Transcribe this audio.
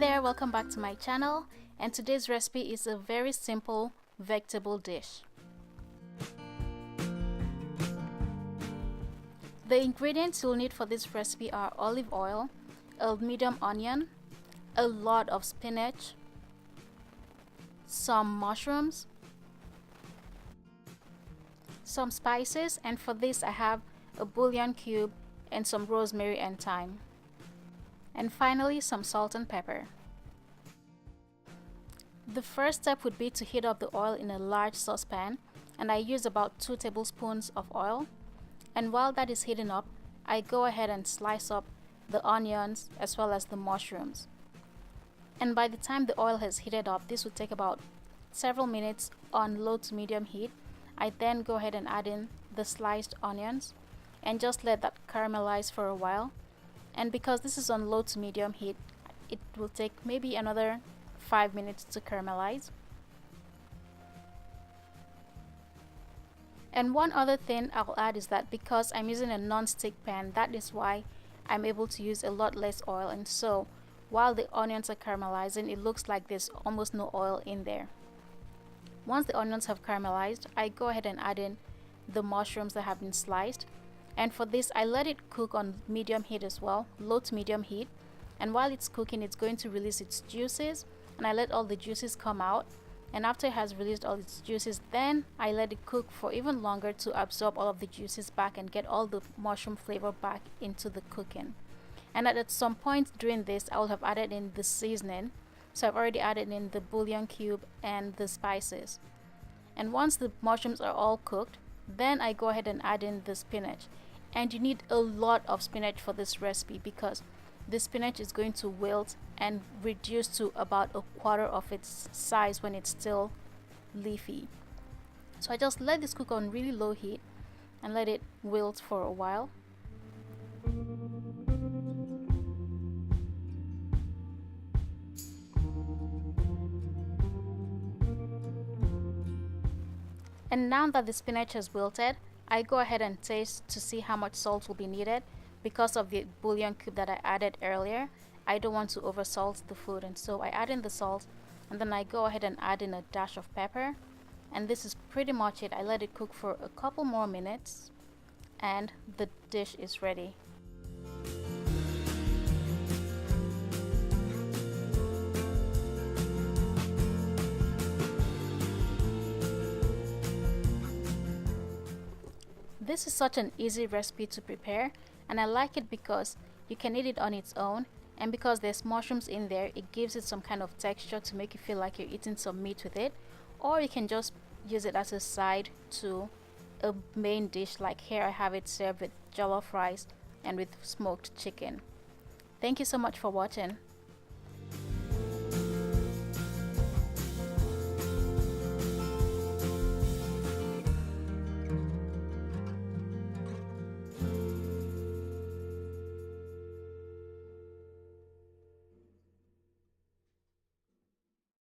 there, welcome back to my channel, and today's recipe is a very simple vegetable dish. The ingredients you'll need for this recipe are olive oil, a medium onion, a lot of spinach, some mushrooms, some spices, and for this I have a bouillon cube and some rosemary and thyme. And finally, some salt and pepper. The first step would be to heat up the oil in a large saucepan, and I use about 2 tablespoons of oil. And while that is heating up, I go ahead and slice up the onions as well as the mushrooms. And by the time the oil has heated up, this would take about several minutes on low to medium heat. I then go ahead and add in the sliced onions and just let that caramelize for a while. And because this is on low to medium heat, it will take maybe another 5 minutes to caramelize. And one other thing I'll add is that because I'm using a non-stick pan, that is why I'm able to use a lot less oil, and so while the onions are caramelizing, it looks like there's almost no oil in there. Once the onions have caramelized, I go ahead and add in the mushrooms that have been sliced. And for this, I let it cook on medium heat as well, low to medium heat. And while it's cooking, it's going to release its juices, and I let all the juices come out. And after it has released all its juices, then I let it cook for even longer to absorb all of the juices back and get all the mushroom flavor back into the cooking. And at some point during this, I will have added in the seasoning. So I've already added in the bouillon cube and the spices. And once the mushrooms are all cooked, then I go ahead and add in the spinach. And you need a lot of spinach for this recipe because the spinach is going to wilt and reduce to about a quarter of its size when it's still leafy. So I just let this cook on really low heat and let it wilt for a while. And now that the spinach has wilted, I go ahead and taste to see how much salt will be needed. Because of the bouillon cube that I added earlier, I don't want to oversalt the food, and so I add in the salt, and then I go ahead and add in a dash of pepper. And this is pretty much it. I let it cook for a couple more minutes and the dish is ready. This is such an easy recipe to prepare, and I like it because you can eat it on its own, and because there's mushrooms in there, it gives it some kind of texture to make you feel like you're eating some meat with it. Or you can just use it as a side to a main dish, like here I have it served with jollof rice and with smoked chicken. Thank you so much for watching.